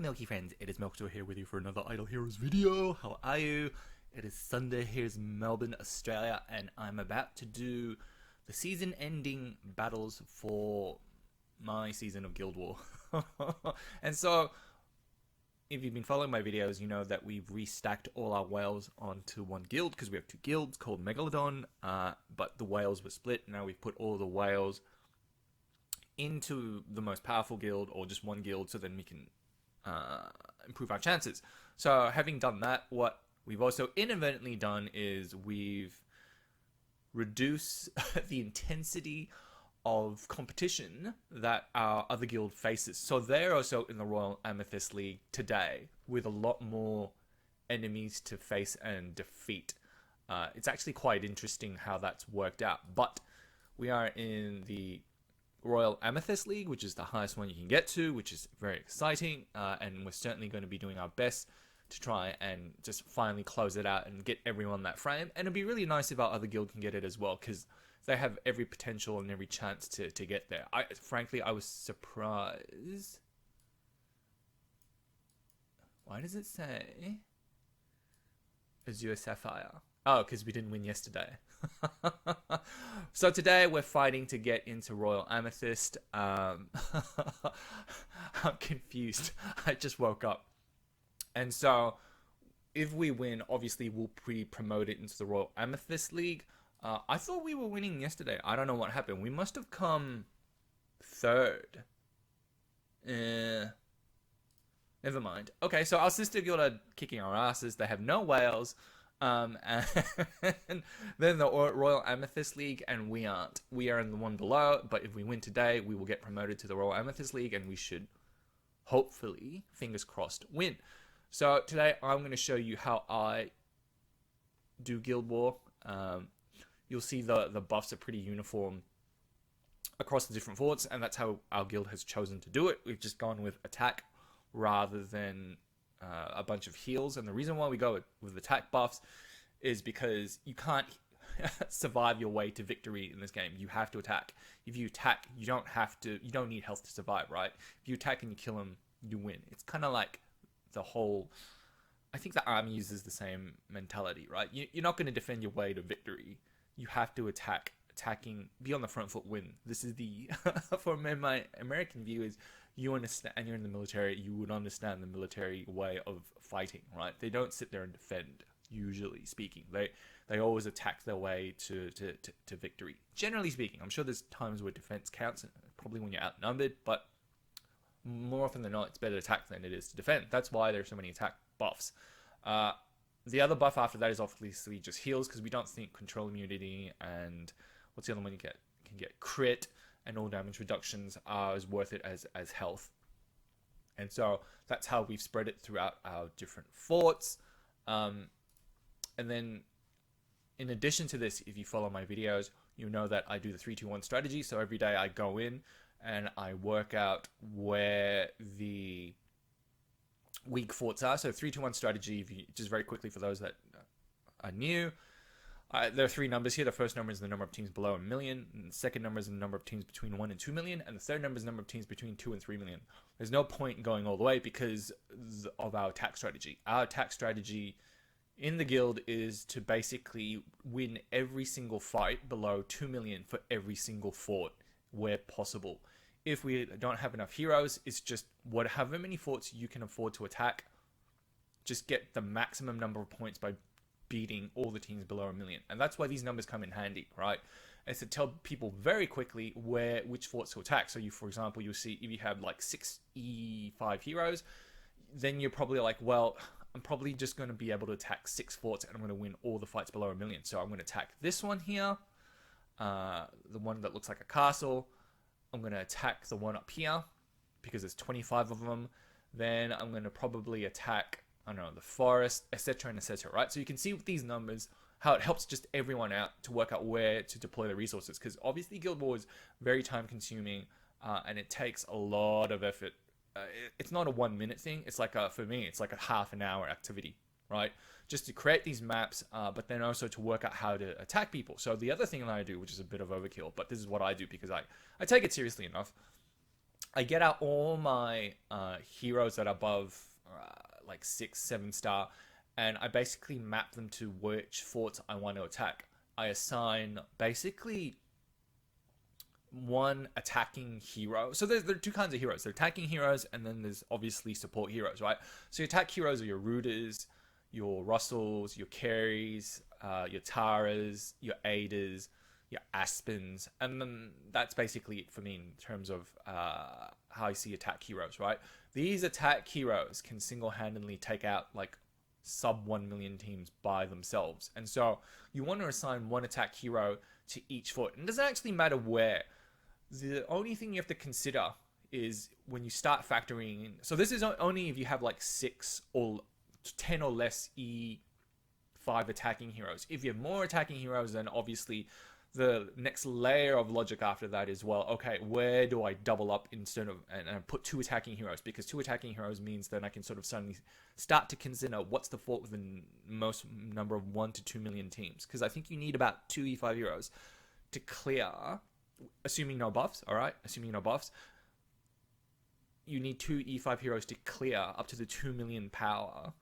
Milky friends, it is Milkstore here with you for another Idle Heroes video. How are you? It is Sunday, here's Melbourne, Australia, and I'm about to do the season-ending battles for my season of Guild War. And so, if you've been following my videos, you know that we've restacked all our whales onto one guild, because we have two guilds called Megalodon, but the whales were split. Now we've put all the whales into the most powerful guild, or just one guild, so then we can improve our chances. So having done that, what we've also inadvertently done is we've reduced the intensity of competition that our other guild faces. So they're also in the Royal Amethyst League today with a lot more enemies to face and defeat. It's actually quite interesting how that's worked out. But we are in the Royal Amethyst League, which is the highest one you can get to, which is very exciting, and we're certainly going to be doing our best to try and just finally close it out and get everyone that frame. And it'd be really nice if our other guild can get it as well, because they have every potential and every chance to get there. Frankly, I was surprised. Why does it say Azure Sapphire? Oh, because we didn't win yesterday. So today we're fighting to get into Royal Amethyst. I'm confused. I just woke up. And so if we win, obviously we'll be promoted into the Royal Amethyst League. I thought we were winning yesterday. I don't know what happened. We must have come third. Never mind. Okay, so our sister guild are kicking our asses. They have no whales. And then the Royal Amethyst League, and we aren't. We are in the one below, but if we win today, we will get promoted to the Royal Amethyst League, and we should, hopefully, fingers crossed, win. So today, I'm going to show you how I do Guild War. You'll see the buffs are pretty uniform across the different forts, and that's how our guild has chosen to do it. We've just gone with attack rather than a bunch of heals, and the reason why we go with attack buffs is because you can't survive your way to victory in this game. You have to attack. If you attack, you don't need health to survive, right? If you attack and you kill them, you win. It's kind of like the whole, I think the army uses the same mentality, right? You're not going to defend your way to victory. You have to attack. Attacking, be on the front foot, win. This is the for my American viewers, you understand, and you're in the military, you would understand the military way of fighting, right? They don't sit there and defend, usually speaking. They always attack their way to victory. Generally speaking, I'm sure there's times where defense counts, probably when you're outnumbered, but more often than not, it's better to attack than it is to defend. That's why there's so many attack buffs. The other buff after that is obviously just heals, because we don't think control immunity and what's the other one you can get? Crit and all damage reductions are as worth it as health. And so that's how we've spread it throughout our different forts. And then in addition to this, if you follow my videos, you know that I do the 3-2-1 strategy. So every day I go in and I work out where the weak forts are. So 3-2-1 strategy, if you, just very quickly for those that are new, there are three numbers here. The first number is the number of teams below 1 million. And the second number is the number of teams between 1 and 2 million. And the third number is the number of teams between 2 and 3 million. There's no point in going all the way because of our attack strategy. Our attack strategy in the guild is to basically win every single fight below 2 million for every single fort where possible. If we don't have enough heroes, it's just however many forts you can afford to attack. Just get the maximum number of points by beating all the teams below 1 million. And that's why these numbers come in handy, right? It's to tell people very quickly which forts to attack. So for example, you'll see if you have like 6 E5 heroes, then you're probably like, well, I'm probably just going to be able to attack 6 forts and I'm going to win all the fights below 1 million. So I'm going to attack this one here, the one that looks like a castle. I'm going to attack the one up here because there's 25 of them. Then I'm going to probably attack, I don't know, the forest, etc. and etc. Right? So you can see with these numbers how it helps just everyone out to work out where to deploy the resources, because obviously Guild War is very time consuming and it takes a lot of effort. It's not a 1 minute thing. It's like for me, it's like a half an hour activity, right? Just to create these maps, but then also to work out how to attack people. So the other thing that I do, which is a bit of overkill, but this is what I do because I take it seriously enough. I get out all my heroes that are above like 6, 7 star, and I basically map them to which forts I want to attack. I assign basically one attacking hero. So there are two kinds of heroes. There are attacking heroes, and then there's obviously support heroes, right? So your attack heroes are your rooters, your Russells, your carries, your Taras, your Aiders, your Aspens, and then that's basically it for me in terms of how I see attack heroes, right? These attack heroes can single-handedly take out like sub 1 million teams by themselves. And so you want to assign one attack hero to each fort. And it doesn't actually matter where. The only thing you have to consider is when you start factoring in. So this is only if you have like 6 or 10 or less E5 attacking heroes. If you have more attacking heroes, then obviously the next layer of logic after that is, well, okay, where do I double up instead of and put 2 attacking heroes? Because 2 attacking heroes means then I can sort of suddenly start to consider what's the fort with the most number of 1 to 2 million teams. Because I think you need about 2 E5 heroes to clear, assuming no buffs, all right? Assuming no buffs, you need 2 E5 heroes to clear up to the 2 million power.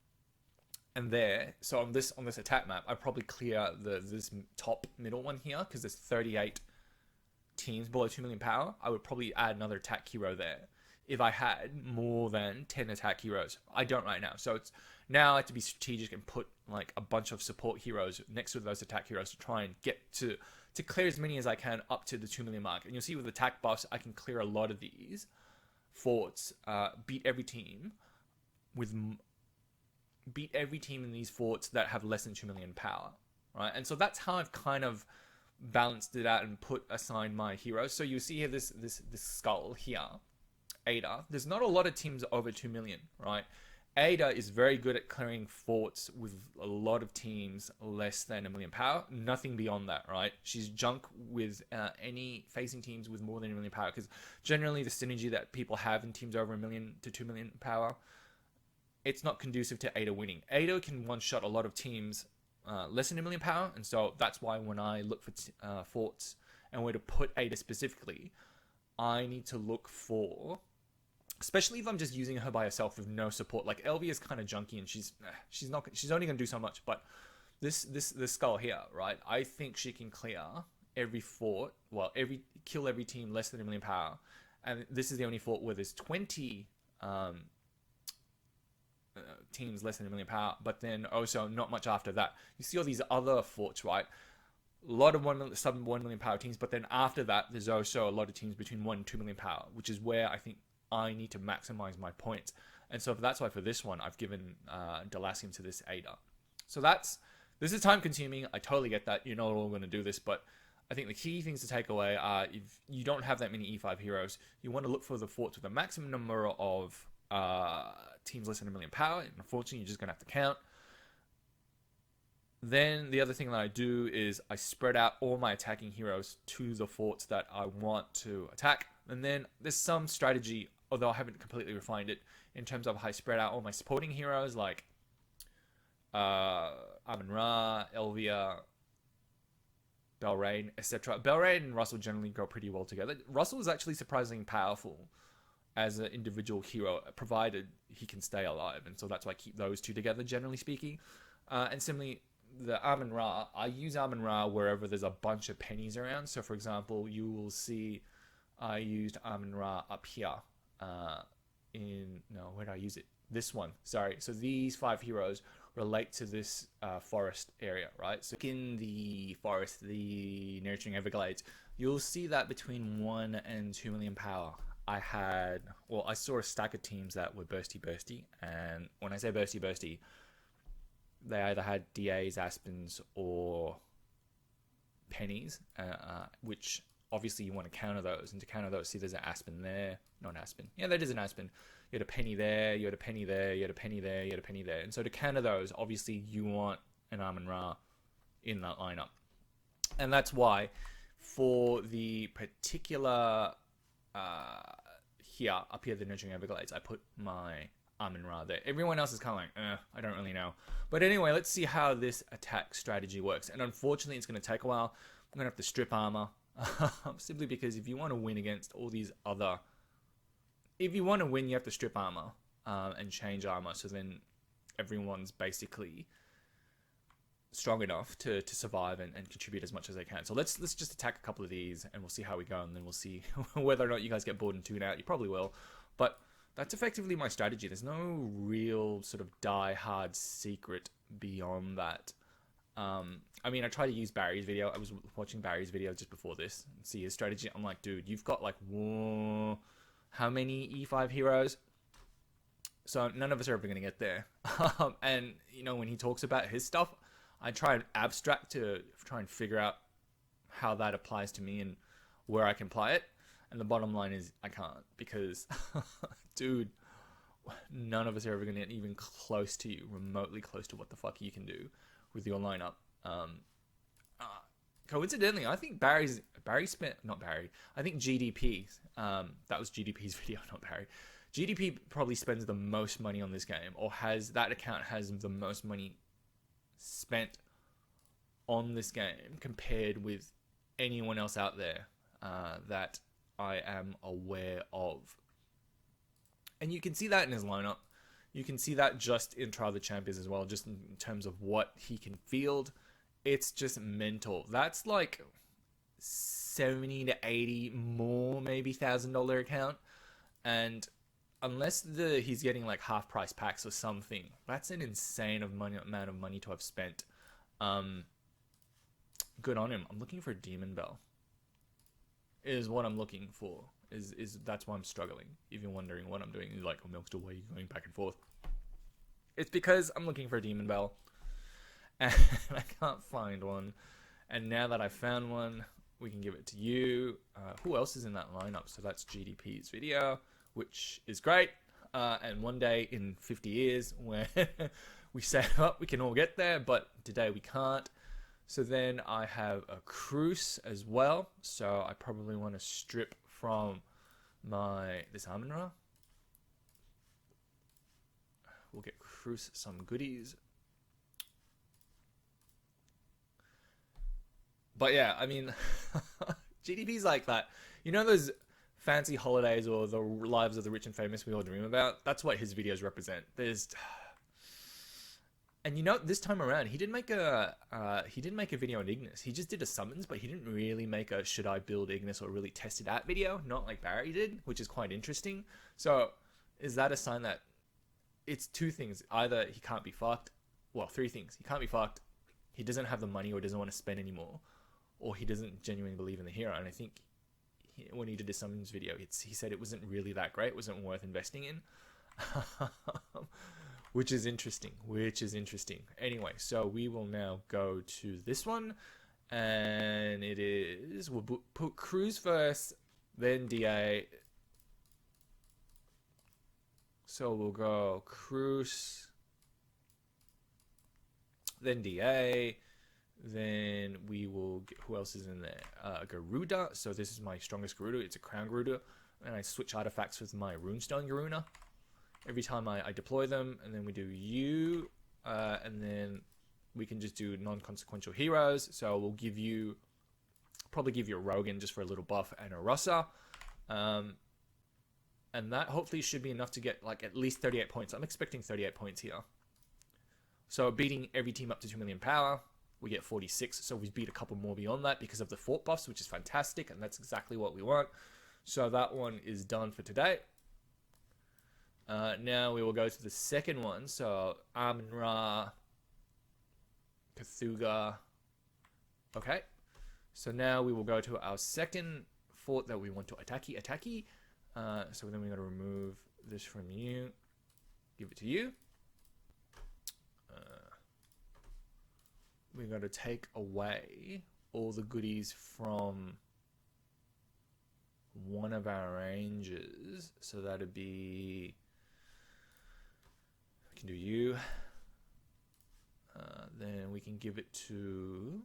And there, so on this attack map, I probably clear this top middle one here because there's 38 teams below 2 million power. I would probably add another attack hero there if I had more than 10 attack heroes. I don't right now, so it's now I have to be strategic and put like a bunch of support heroes next to those attack heroes to try and get to clear as many as I can up to the 2 million mark. And you'll see with attack buffs, I can clear a lot of these forts, beat every team in these forts that have less than 2 million power, right? And so that's how I've kind of balanced it out and assigned my heroes. So you see here this skull here, Ada. There's not a lot of teams over 2 million, right? Ada is very good at clearing forts with a lot of teams less than 1 million power. Nothing beyond that, right? She's junk with any facing teams with more than 1 million power, because generally the synergy that people have in teams over 1 million to 2 million power, it's not conducive to Ada winning. Ada can one-shot a lot of teams less than 1 million power, and so that's why when I look for forts and where to put Ada specifically, I need to look for, especially if I'm just using her by herself with no support. Like Elvia is kind of junky, and she's only gonna do so much. But this skull here, right? I think she can clear every fort, kill every team less than 1 million power, and this is the only fort where there's 20. Teams less than 1 million power, but then also not much after that. You see all these other forts, right? A lot of sub 1 million power teams, but then after that, there's also a lot of teams between 1 and 2 million power, which is where I think I need to maximize my points. And so that's why for this one, I've given Delacium to this Ada. So this is time consuming. I totally get that. You're not all going to do this, but I think the key things to take away are if you don't have that many E5 heroes, you want to look for the forts with a maximum number of teams less than 1 million power, and unfortunately you're just gonna have to count. Then the other thing that I do is I spread out all my attacking heroes to the forts that I want to attack, and then there's some strategy, although I haven't completely refined it, in terms of how I spread out all my supporting heroes like Amun-Ra, Elvia, Belrain, etc. Belrain and Russell generally go pretty well together. Russell is actually surprisingly powerful as an individual hero, provided he can stay alive, and so that's why I keep those two together, generally speaking. And similarly, the Amun-Ra, I use Amun-Ra wherever there's a bunch of pennies around. So for example, you will see I used Amun-Ra up here where did I use it? This one, sorry. So these 5 heroes relate to this forest area, right? So in the forest, the Nurturing Everglades, you'll see that between 1 and 2 million power, I saw a stack of teams that were bursty, and when I say bursty, they either had DAs, Aspens, or pennies, which obviously you want to counter those. And to counter those, see there's an Aspen there, not an Aspen. Yeah, that is an Aspen. You had a penny there, you had a penny there, you had a penny there, you had a penny there. And so to counter those, obviously you want an Amun-Ra in that lineup. And that's why for the particular up here, the Nurturing Everglades, I put my Amun-Ra there. Everyone else is kind of like, I don't really know. But anyway, let's see how this attack strategy works. And unfortunately, it's going to take a while. I'm going to have to strip armor. Simply because if you want to win against all these other if you want to win, you have to strip armor and change armor. So then everyone's basically strong enough to survive and contribute as much as they can. So let's just attack a couple of these and we'll see how we go, and then we'll see whether or not you guys get bored and tune out. You probably will, but that's effectively my strategy. There's no real sort of die-hard secret beyond that. I mean, I tried to use Barry's video. I was watching Barry's video just before this and see his strategy. I'm like, dude, you've got like, whoa, how many E5 heroes? So none of us are ever going to get there. And, you know, when he talks about his stuff, I try and abstract to try and figure out how that applies to me and where I can apply it. And the bottom line is I can't, because, dude, none of us are ever going to get even close to you, remotely close to what the fuck you can do with your lineup. Coincidentally, I think I think GDP, that was GDP's video, not Barry. GDP probably spends the most money on this game, or that account has the most money spent on this game compared with anyone else out there that I am aware of. And you can see that in his lineup. You can see that just in Trial of the Champions as well, just in terms of what he can field. It's just mental. That's like 70 to 80 more, maybe $1,000 account. And unless he's getting like half price packs or something, that's an insane amount of money to have spent. Good on him. I'm looking for a Demon Bell. Is what I'm looking for. Is that's why I'm struggling. If you're wondering what I'm doing, you're like, oh, Milkster, why are you going back and forth? It's because I'm looking for a Demon Bell and I can't find one. And now that I found one, we can give it to you. Who else is in that lineup? So that's GDP's video, which is great. And one day in 50 years, when we set up, we can all get there, but today we can't. So then I have a Cruz as well. So I probably want to strip from this Amun-Ra. We'll get Cruz some goodies. But yeah, I mean, GDP's like that. You know those fancy holidays or the lives of the rich and famous we all dream about? That's what his videos represent. And you know, this time around, he didn't make a video on Ignis. He just did a summons, but he didn't really make a should I build Ignis or really test it out video, not like Barry did, which is quite interesting. So is that a sign that it's two things? Either he can't be fucked, well, three things. He can't be fucked, he doesn't have the money or doesn't want to spend anymore, or he doesn't genuinely believe in the hero. And I think when he did his summons video, he said it wasn't really that great, it wasn't worth investing in. Which is interesting. Anyway, so we will now go to this one. And it is... We'll put Cruz first, then DA. So we'll go Cruz, then DA. Then we will get... Who else is in there? Garuda. So this is my strongest Garuda. It's a Crown Garuda. And I switch artifacts with my Runestone Garuda every time I deploy them. And then we do you, and then we can just do non-consequential heroes. So we'll probably give you a Rogan just for a little buff and a Rossa. And that hopefully should be enough to get like at least 38 points. I'm expecting 38 points here. So beating every team up to 2 million power, we get 46. So we beat a couple more beyond that because of the fort buffs, which is fantastic. And that's exactly what we want. So that one is done for today. Now we will go to the second one. So Amun-Ra, Cthugha. Okay. So now we will go to our second fort that we want to attacky. So then we're going to remove this from you. Give it to you. We're going to take away all the goodies from one of our ranges. So that'd be... We can do you. Then we can give it to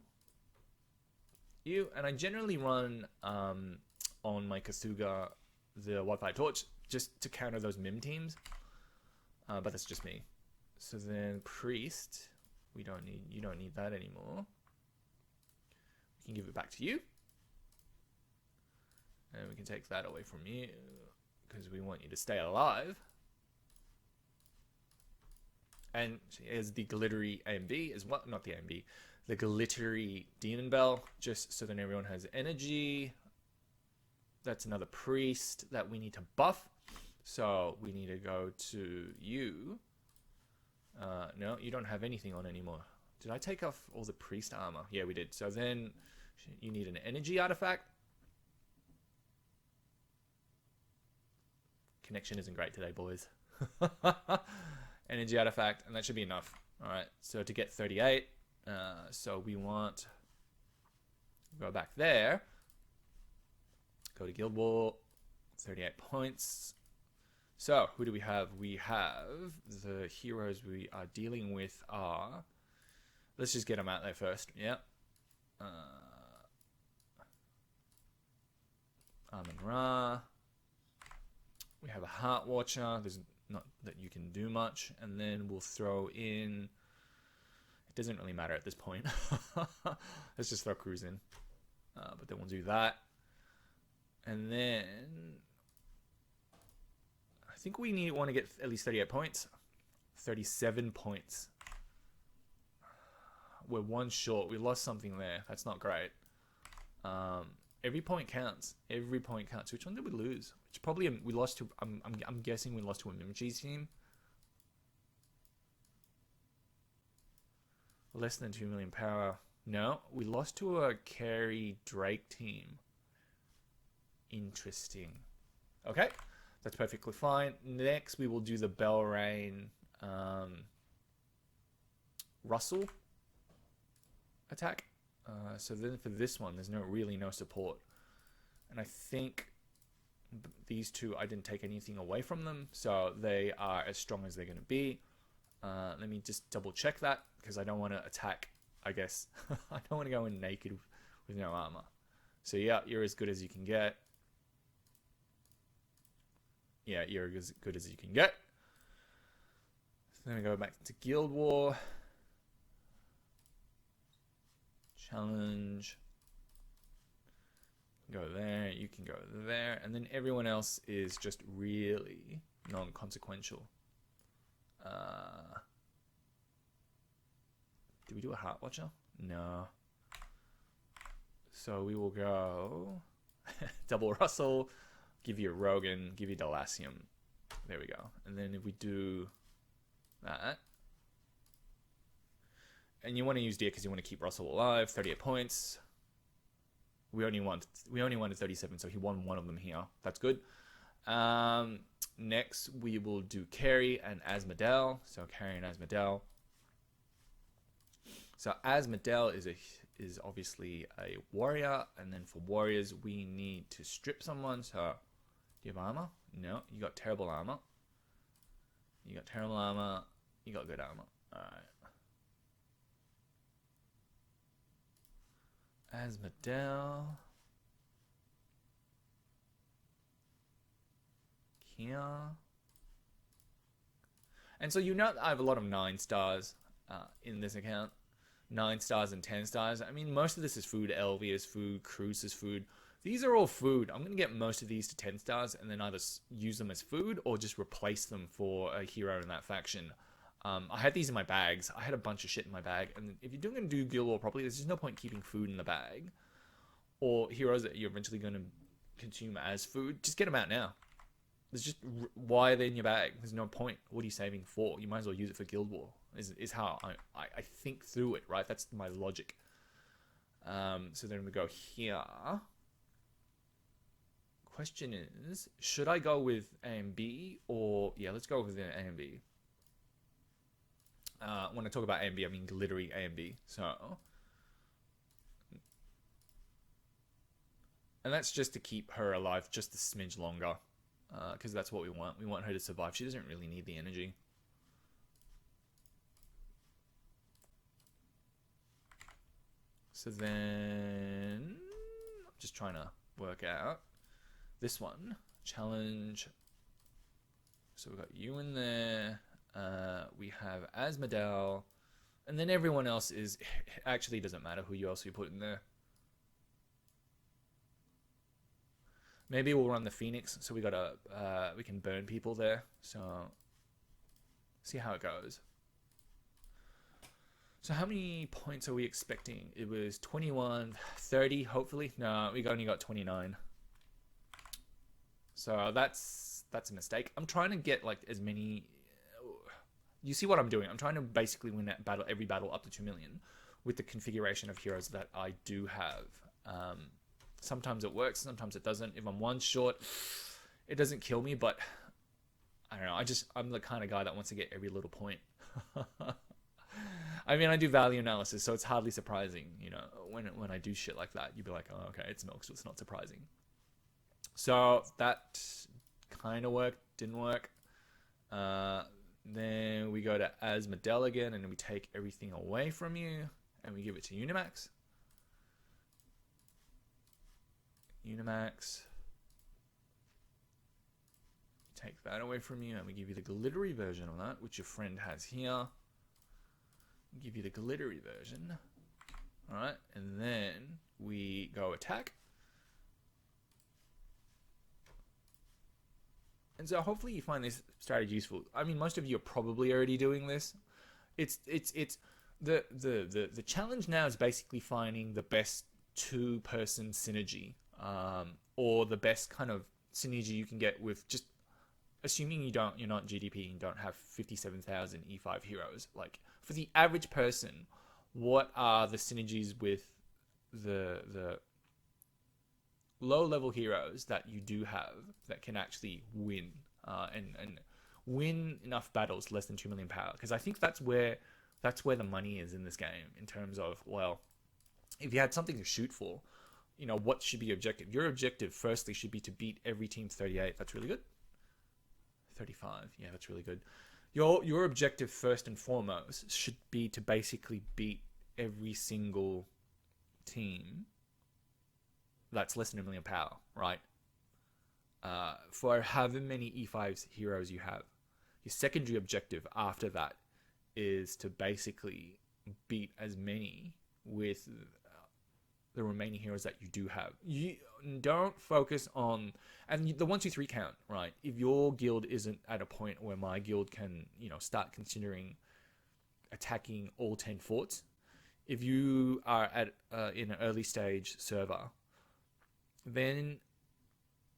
you. And I generally run on my Cthugha the Wi-Fi Torch just to counter those Mim teams. But that's just me. So then Priest, you don't need that anymore. We can give it back to you. And we can take that away from you. because we want you to stay alive. And here's the glittery AMB as well. Not the AMB. The glittery Demon Bell. Just so that everyone has energy. That's another priest that we need to buff. So we need to go to you. No, you don't have anything on anymore. Did I take off all the priest armor? Yeah, we did. So then you need an energy artifact. Connection isn't great today, boys. Energy artifact, and that should be enough. All right, so to get 38, so we want go back there, go to Guild War, 38 points. So who do we have? We have the heroes we are dealing with are. Let's just get them out there first. Yeah. Amun-Ra. We have a Heart Watcher. There's not that you can do much. And then we'll throw in... It doesn't really matter at this point. Let's just throw Cruz in. But then we'll do that. And then... I think we want to get at least 38 points. 37 points. We're one short. We lost something there. That's not great. Every point counts. Every point counts. Which one did we lose? Which probably we lost to. I'm guessing we lost to a Mimchi's team. Less than 2 million power. No, we lost to a Carey Drake team. Interesting. Okay, that's perfectly fine. Next, we will do the Belrain Russell attack. So then for this one, there's really no support. And I think these two, I didn't take anything away from them. So they are as strong as they're going to be. Let me just double check that because I don't want to attack, I guess. I don't want to go in naked with no armor. So yeah, you're as good as you can get. Yeah, you're as good as you can get. So then we go back to Guild War. Challenge. Go there, you can go there. And then everyone else is just really non-consequential. Did we do a Heart Watcher? No. So we will go double Russell, give you a Rogan, give you Delacium. There we go. And then if we do that, and you want to use Deer because you want to keep Russell alive, 38 points. We only wanted 37, so he won one of them here. That's good. Next, we will do Carey and Asmodel. So Carey and Asmodel. So Asmodel is obviously a warrior, and then for warriors, we need to strip someone. So, do you have armor? No, you got terrible armor. You got terrible armor. You got good armor. All right. Asmodel. Here. And so you know I have a lot of 9 stars in this account. 9 stars and 10 stars. I mean, most of this is food. LV is food. Cruz is food. These are all food. I'm going to get most of these to 10 stars and then either use them as food or just replace them for a hero in that faction. I had these in my bags. I had a bunch of shit in my bag. And if you're going to do Guild War properly, there's just no point keeping food in the bag. Or heroes that you're eventually going to consume as food. Just get them out now. There's just, why are they in your bag? There's no point. What are you saving for? You might as well use it for Guild War. Is how I think through it, right? That's my logic. So then we go here. Question is, should I go with AMB or... Yeah, let's go with the AMB. When I talk about AMB, I mean glittery AMB. So... And that's just to keep her alive just a smidge longer. Because that's what we want. We want her to survive. She doesn't really need the energy. So then... I'm just trying to work out. This one. Challenge. So we've got you in there. We have Asmodel. And then everyone else is... Actually, doesn't matter who else you put in there. Maybe we'll run the Phoenix, so we can burn people there. So see how it goes. So how many points are we expecting? It was 21, 30, hopefully. No, we only got 29. So that's a mistake. I'm trying to get like as many. You see what I'm doing? I'm trying to basically win that battle, every battle up to 2 million, with the configuration of heroes that I do have. Sometimes it works, sometimes it doesn't. If I'm one short, it doesn't kill me, but I don't know. I'm the kind of guy that wants to get every little point. I mean, I do value analysis, so it's hardly surprising, you know, when I do shit like that. You'd be like, oh, okay, it's milk, so it's not surprising. So that kind of worked, didn't work. Then we go to Asmodel again, and we take everything away from you, and we give it to Unimax. Unimax. Take that away from you, and we give you the glittery version of that, which your friend has here. Give you the glittery version. Alright, and then we go attack. And so hopefully you find this strategy useful. I mean, most of you are probably already doing this. It's the challenge now is basically finding the best two-person synergy, or the best kind of synergy you can get with just assuming you're not GDP and don't have 57,000 E5 heroes. Like for the average person, what are the synergies with the low-level heroes that you do have that can actually win and win enough battles less than 2 million power? Because I think that's where the money is in this game, in terms of, well, if you had something to shoot for, you know, what should be your objective? Your objective, firstly, should be to beat every team 38. That's really good. 35. Yeah, that's really good. Your objective, first and foremost, should be to basically beat every single team that's less than 1 million power, right? For however many E5 heroes you have. Your secondary objective after that is to basically beat as many with the remaining heroes that you do have. You don't focus on, and the 1, 2, 3 count, right? If your guild isn't at a point where my guild can, you know, start considering attacking all 10 forts, if you are at in an early stage server, then,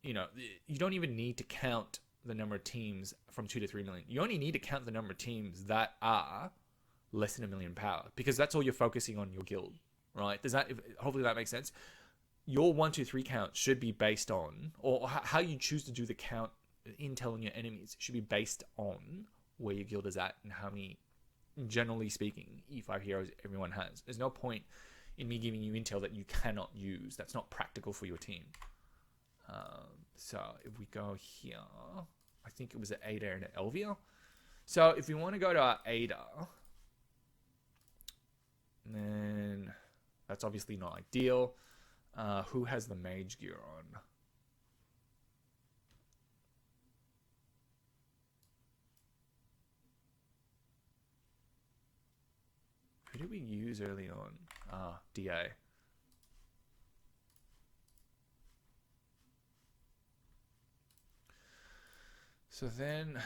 you know, you don't even need to count the number of teams from 2 to 3 million. You only need to count the number of teams that are less than 1 million power, because that's all you're focusing on your guild, right? Hopefully that makes sense. Your 1, 2, 3 count should be based on, or how you choose to do the count, intel on your enemies should be based on where your guild is at and how many, generally speaking, E5 heroes everyone has. There's no point in me giving you intel that you cannot use. That's not practical for your team. So if we go here, I think it was an Ada and an Elvia. So if we want to go to our Ada, then that's obviously not ideal. Who has the mage gear on? Who did we use early on? DA. So then,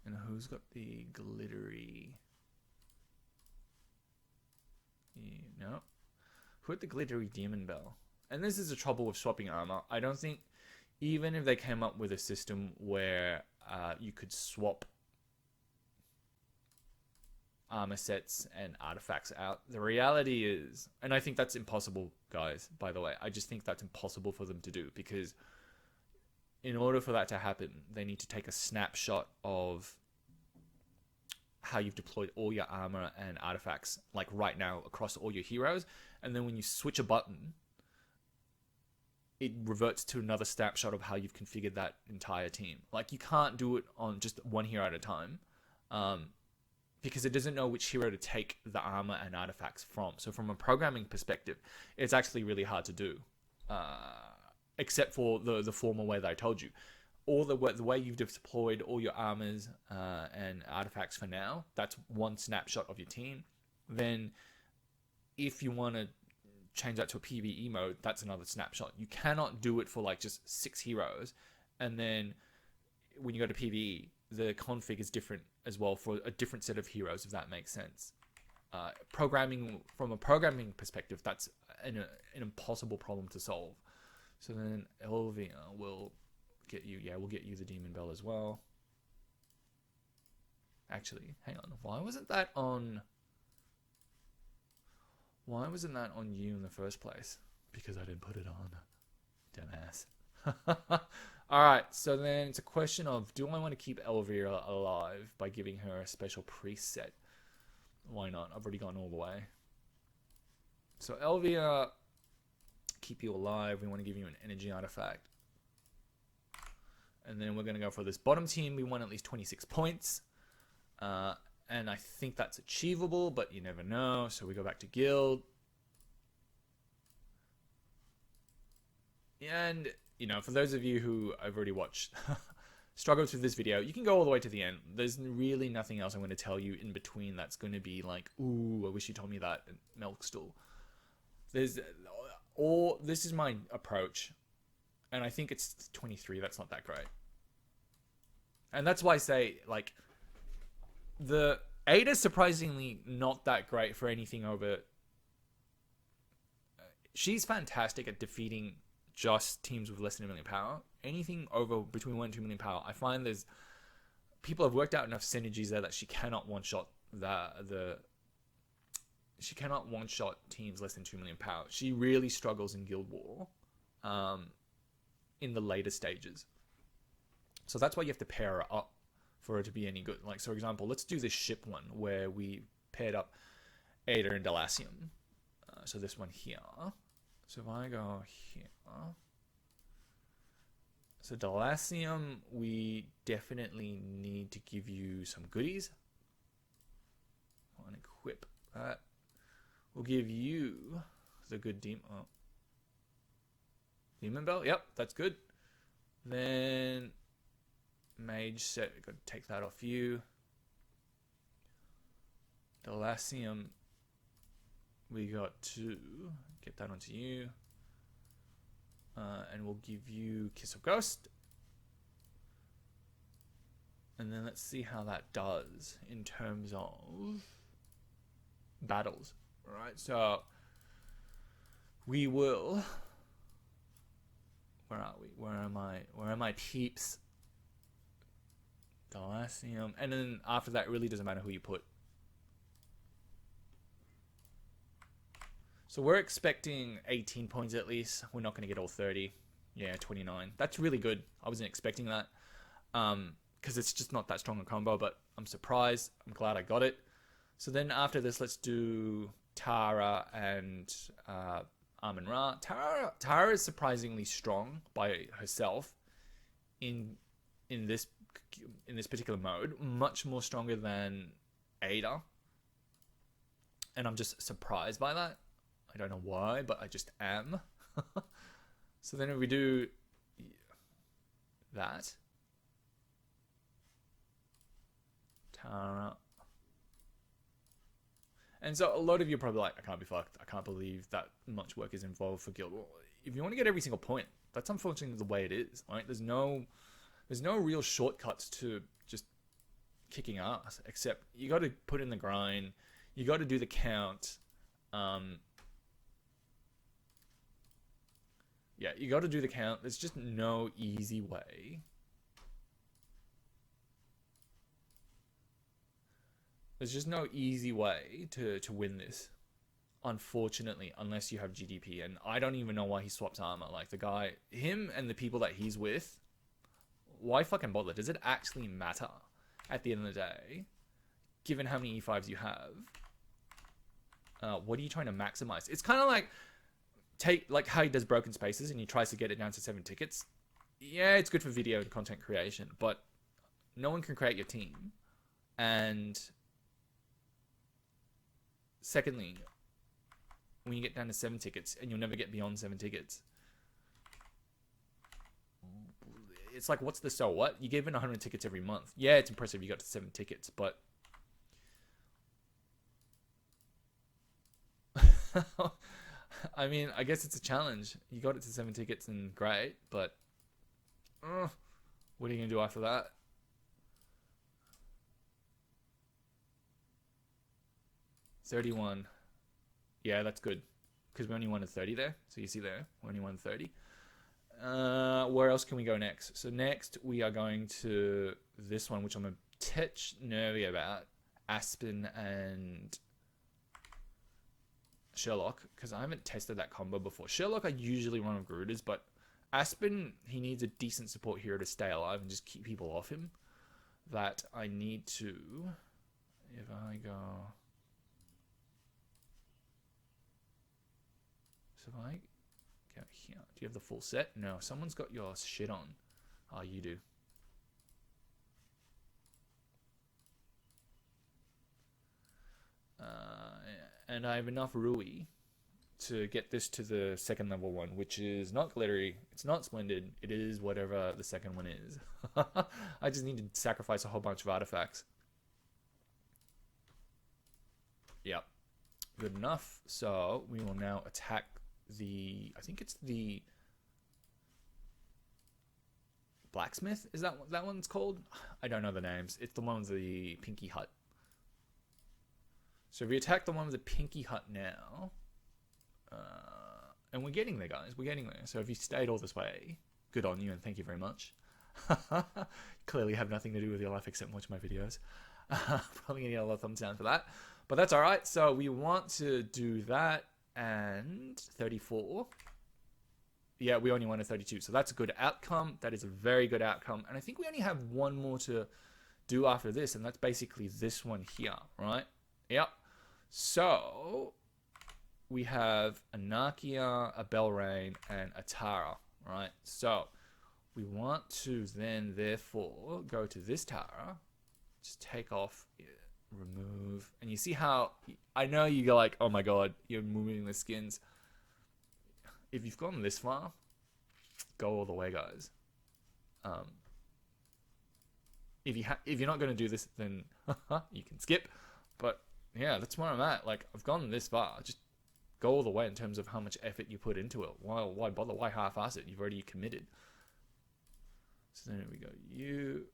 and who's got the glittery? No. Who had the glittery demon bell? And this is the trouble with swapping armor. I don't think, even if they came up with a system where you could swap armor sets and artifacts out, the reality is, and I think that's impossible, guys, by the way. I just think that's impossible for them to do, because in order for that to happen, they need to take a snapshot of how you've deployed all your armor and artifacts, like right now, across all your heroes. And then when you switch a button, it reverts to another snapshot of how you've configured that entire team. Like, you can't do it on just one hero at a time, because it doesn't know which hero to take the armor and artifacts from. So from a programming perspective, it's actually really hard to do, except for the former way that I told you. All the way you've deployed all your armors and artifacts for now, that's one snapshot of your team. Then if you want to change that to a PvE mode, that's another snapshot. You cannot do it for like just 6 heroes, and then when you go to PvE, the config is different as well for a different set of heroes, if that makes sense. Programming, from a programming perspective, that's an impossible problem to solve. So then Elvia will get you, we'll get you the Demon Bell as well. Actually, hang on, why wasn't that on you in the first place? Because I didn't put it on. Dumbass. Alright, so then it's a question of, do I want to keep Elvira alive by giving her a special preset? Why not? I've already gone all the way. So Elvia, keep you alive. We want to give you an energy artifact. And then we're going to go for this bottom team. We want at least 26 points. And I think that's achievable, but you never know. So we go back to guild. And, you know, for those of you who have already watched, struggled through this video, you can go all the way to the end. There's really nothing else I'm going to tell you in between that's going to be like, ooh, I wish you told me that, Milkstool. This is my approach. And I think it's 23. That's not that great. And that's why I say, like, the Ada's surprisingly not that great for anything over. She's fantastic at defeating just teams with less than 1 million power. Anything over between 1 and 2 million power, I find there's people have worked out enough synergies there that she cannot one-shot she cannot one-shot teams less than 2 million power. She really struggles in Guild War in the later stages. So that's why you have to pair her up for her to be any good. Like, so for example, let's do this ship one where we paired up Ada and Delacium. So this one here. So if I go here. So Delacium, we definitely need to give you some goodies. I'll equip that. We'll give you the good Demon Bell. Yep, that's good. Then Mage set, we've got to take that off you. Delacium, we got to get that onto you. And we'll give you Kiss of Ghost. And then let's see how that does in terms of battles. Alright, so we will... Where are we? Where am I? Where are my peeps? Delacium. And then after that, it really doesn't matter who you put. So we're expecting 18 points at least. We're not going to get all 30. Yeah, 29. That's really good. I wasn't expecting that. Because it's just not that strong a combo, but I'm surprised. I'm glad I got it. So then after this, let's do Tara and Amun-Ra. Tara is surprisingly strong by herself in this particular mode. Much more stronger than Ada. And I'm just surprised by that. I don't know why, but I just am. So then if we do that, Tara. And so a lot of you are probably like, I can't be fucked. I can't believe that much work is involved for Guild War. If you want to get every single point, that's unfortunately the way it is. Right? There's no real shortcuts to just kicking ass, except you got to put in the grind. You got to do the count. Yeah, you got to do the count. There's just no easy way. There's just no easy way to win this, unfortunately, unless you have GDP. And I don't even know why he swaps armor. Like, the guy, him and the people that he's with, why fucking bother? Does it actually matter at the end of the day, given how many E5s you have? What are you trying to maximize? It's kind of like, like how he does Broken Spaces and he tries to get it down to 7 tickets. Yeah, it's good for video and content creation, but no one can create your team. And secondly, when you get down to 7 tickets, and you'll never get beyond 7 tickets, it's like, what's the so what? You gave in 100 tickets every month. Yeah, it's impressive you got to 7 tickets, but I mean, I guess it's a challenge. You got it to 7 tickets and great, but what are you gonna do after that? 31. Yeah, that's good. Because we only wanted 30 there. So you see there, we only wanted 30. Where else can we go next? So next we are going to this one, which I'm a touch nervy about. Aspen and Sherlock, because I haven't tested that combo before. Sherlock I usually run with Garudas, but Aspen, he needs a decent support hero to stay alive and just keep people off him. That I need to... If I go... So if I go here... Do you have the full set? No, someone's got your shit on. Oh, you do. And I have enough Rui to get this to the second level one, which is not glittery, it's not splendid, it is whatever the second one is. I just need to sacrifice a whole bunch of artifacts. Yep, good enough. So we will now attack the, I think it's the blacksmith, is that what that one's called? I don't know the names. It's the one with the pinky hut. So if we attack the one with the pinky hut now, and we're getting there, guys. We're getting there. So if you stayed all this way, good on you and thank you very much. Clearly have nothing to do with your life except watch my videos. Probably gonna get a lot of thumbs down for that. But that's alright. So we want to do that and 34. Yeah, we only wanted 32. So that's a good outcome. That is a very good outcome. And I think we only have one more to do after this. And that's basically this one here, right? Yep. So we have a Nakia, a Belrain, and a Tara, right? So we want to then therefore go to this Tara, just take off, remove, and you see how, I know you go like, oh my god, you're moving the skins. If you've gone this far, go all the way, guys. If you're not going to do this, then you can skip. But yeah, that's where I'm at. Like, I've gone this far. Just go all the way in terms of how much effort you put into it. Why bother? Why half-ass it? You've already committed. So then we go you.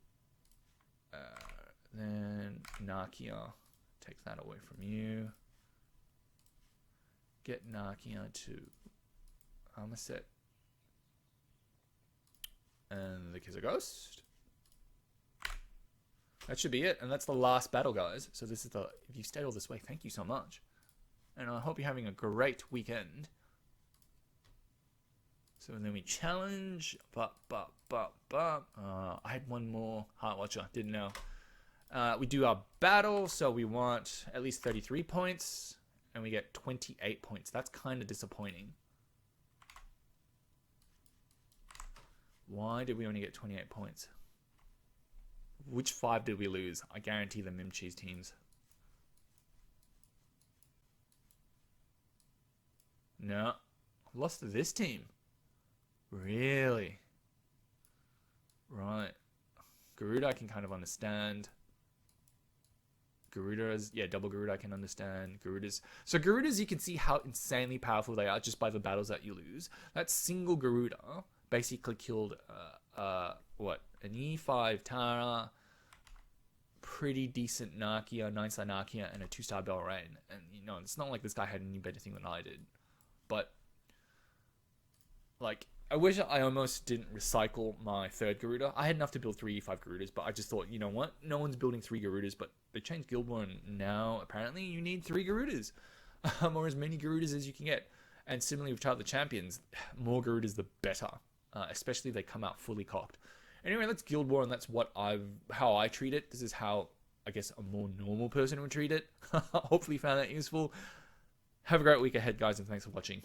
Then Nakia. Take that away from you. Get Nakia to Armaset. And the Kizar Ghost. That should be it, and that's the last battle, guys. So this is the, if you stayed all this way, thank you so much. And I hope you're having a great weekend. So then we challenge, I had one more Heart Watcher, didn't know. We do our battle, so we want at least 33 points, and we get 28 points. That's kind of disappointing. Why did we only get 28 points? Which 5 did we lose? I guarantee the Mim Cheese teams. No. Lost to this team. Really? Right. Garuda I can kind of understand. Garudas, yeah, double Garuda I can understand. Garudas. So Garudas, you can see how insanely powerful they are just by the battles that you lose. That single Garuda basically killed, what? An E5 Tara, pretty decent Nakia, 9-star Nakia, and a 2-star Belrain. And, you know, it's not like this guy had any better thing than I did. But, like, I wish I almost didn't recycle my third Garuda. I had enough to build 3 E5 Garudas, but I just thought, you know what? No one's building 3 Garudas, but they changed Guild War, and now, apparently, you need 3 Garudas. Or as many Garudas as you can get. And similarly with Child of the Champions, more Garudas the better. Especially if they come out fully cocked. Anyway, that's Guild War, and that's how I treat it. This is how, I guess, a more normal person would treat it. Hopefully you found that useful. Have a great week ahead, guys, and thanks for watching.